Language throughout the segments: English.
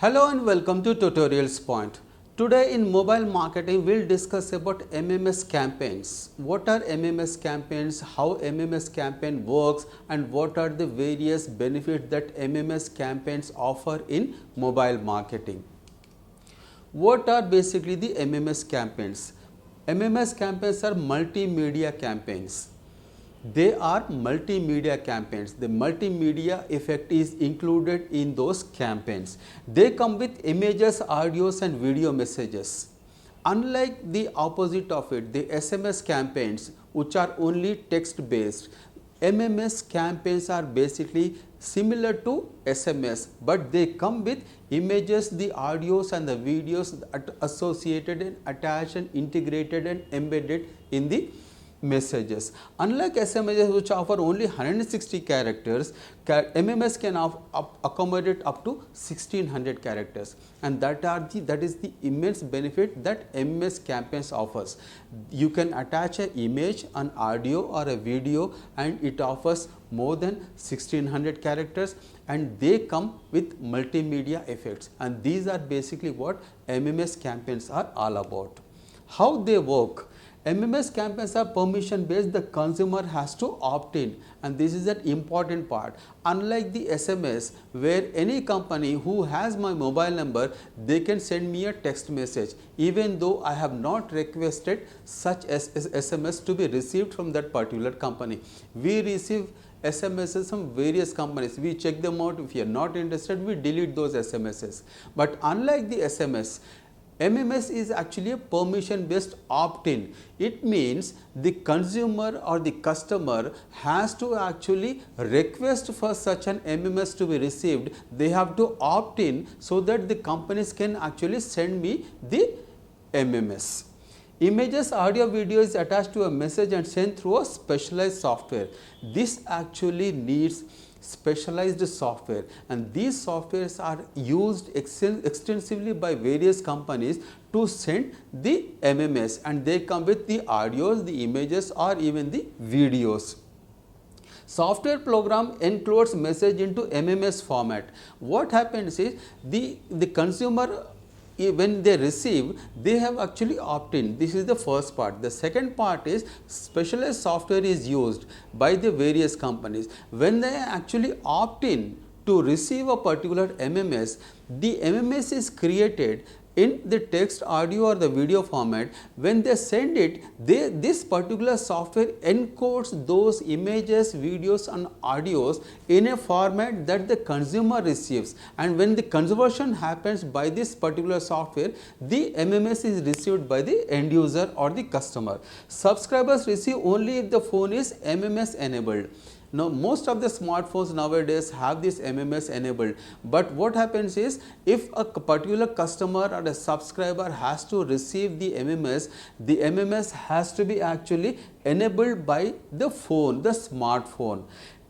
Hello and welcome to Tutorialspoint. Today in mobile marketing, we'll discuss about MMS campaigns. What are MMS campaigns, how MMS campaign works, and what are the various benefits that MMS campaigns offer in mobile marketing. What are basically the MMS campaigns? MMS campaigns are multimedia campaigns. They are multimedia campaigns. The multimedia effect is included in those campaigns. They come with images, audios and video messages. Unlike the opposite of it, the SMS campaigns which are only text based, MMS campaigns are basically similar to SMS, but they come with images, the audios and the videos associated and attached and integrated and embedded in the messages. Unlike SMS which offer only 160 characters, MMS can accommodate up to 1600 characters, and that is the immense benefit that MMS campaigns offers. You can attach an image, an audio or a video, and it offers more than 1600 characters, and they come with multimedia effects, and these are basically what MMS campaigns are all about. How they work? MMS campaigns are permission based. The consumer has to opt in, and this is an important part. Unlike the SMS, where any company who has my mobile number, they can send me a text message even though I have not requested such as SMS to be received from that particular company. We receive SMSs from various companies. We check them out. If you are not interested, we delete those SMSs. But unlike the SMS, MMS is actually a permission based opt-in. It means the consumer or the customer has to actually request for such an MMS to be received. They have to opt in so that the companies can actually send me the MMS. Images, audio, video is attached to a message and sent through a specialized software. This actually needs specialized software, and these softwares are used extensively by various companies to send the MMS, and they come with the audios, the images or even the videos. Software program encodes message into MMS format. What happens is the consumer, when they receive, they have actually opt-in. This is the first part. The second part is specialized software is used by the various companies. When they actually opt-in to receive a particular MMS, the MMS is created in the text, audio or the video format. When they send it, this particular software encodes those images, videos and audios in a format that the consumer receives, and when the conversion happens by this particular software, the MMS is received by the end user or the customer. Subscribers receive only if the phone is MMS enabled. Now, most of the smartphones nowadays have this MMS enabled, but what happens is, if a particular customer or a subscriber has to receive the MMS has to be actually enabled by the phone, the smartphone.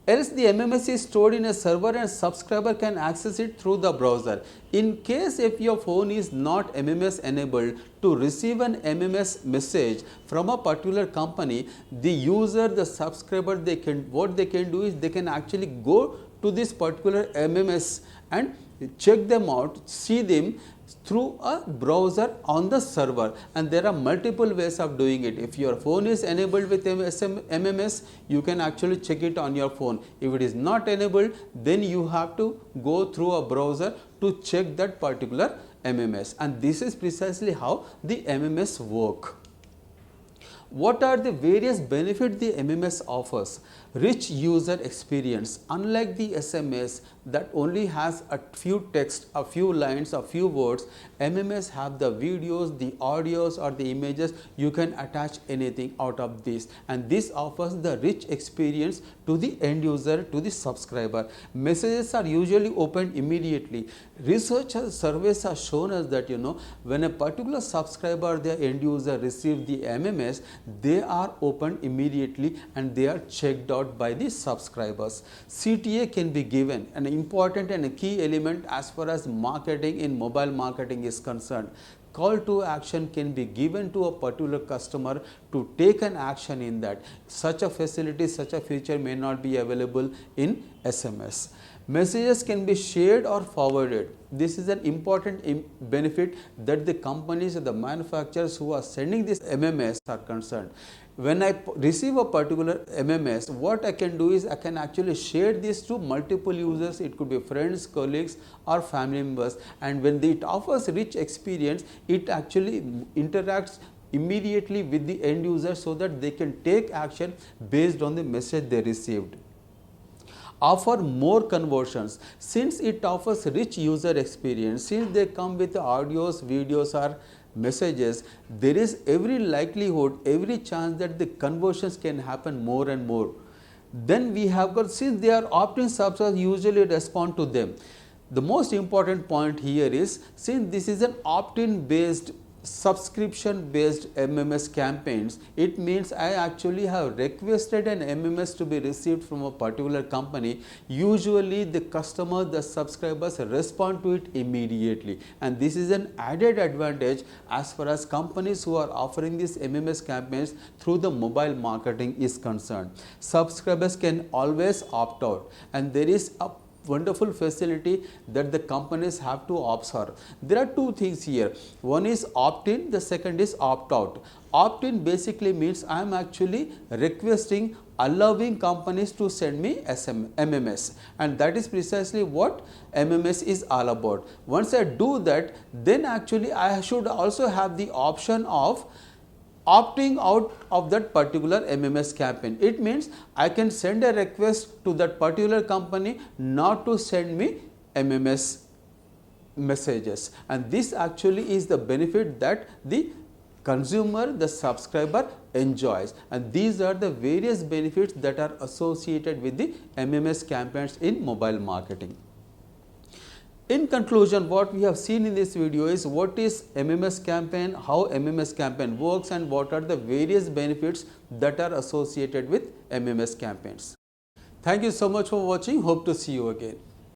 Else the MMS is stored in a server and subscriber can access it through the browser. In case if your phone is not MMS enabled, to receive an MMS message from a particular company, the user, the subscriber, what they can do is they can actually go to this particular MMS and check them out, see them through a browser on the server, and there are multiple ways of doing it. If your phone is enabled with MMS, you can actually check it on your phone. If it is not enabled, then you have to go through a browser to check that particular MMS, and this is precisely how the MMS work. What are the various benefits the MMS offers? Rich user experience. Unlike the SMS that only has a few text, a few lines, a few words, MMS have the videos, the audios or the images. You can attach anything out of this, and this offers the rich experience to the end user, to the subscriber. Messages are usually opened immediately. Research surveys have shown us that when a particular subscriber, the end user receive the MMS, they are opened immediately and they are checked out by the subscribers. CTA can be given, an important and a key element as far as marketing in mobile marketing is concerned. Call to action can be given to a particular customer to take an action in that. Such a facility, such a feature may not be available in SMS. Messages can be shared or forwarded. This is an important benefit that the companies or the manufacturers who are sending this MMS are concerned. When I receive a particular MMS, what I can do is I can actually share this to multiple users. It could be friends, colleagues or family members, and when it offers rich experience, it actually interacts immediately with the end user so that they can take action based on the message they received. Offer more conversions. Since it offers rich user experience, since they come with audios, videos or messages, there is every likelihood, every chance that the conversions can happen more and more. Then we have got, since they are opt-in subscribers usually respond to them. The most important point here is, since this is an opt-in based subscription based MMS campaigns, it means I actually have requested an MMS to be received from a particular company. Usually the customer, the subscribers respond to it immediately, and this is an added advantage as far as companies who are offering these MMS campaigns through the mobile marketing is concerned. Subscribers can always opt out, and there is a wonderful facility that the companies have to observe. There are two things here. One is opt-in, the second is opt-out. Opt-in basically means I am actually requesting, allowing companies to send me MMS, and that is precisely what MMS is all about. Once I do that, then actually I should also have the option of opting out of that particular MMS campaign. It means I can send a request to that particular company not to send me MMS messages, and this actually is the benefit that the consumer, the subscriber enjoys, and these are the various benefits that are associated with the MMS campaigns in mobile marketing. In conclusion, what we have seen in this video is what is MMS campaign, how MMS campaign works, and what are the various benefits that are associated with MMS campaigns. Thank you so much for watching. Hope to see you again.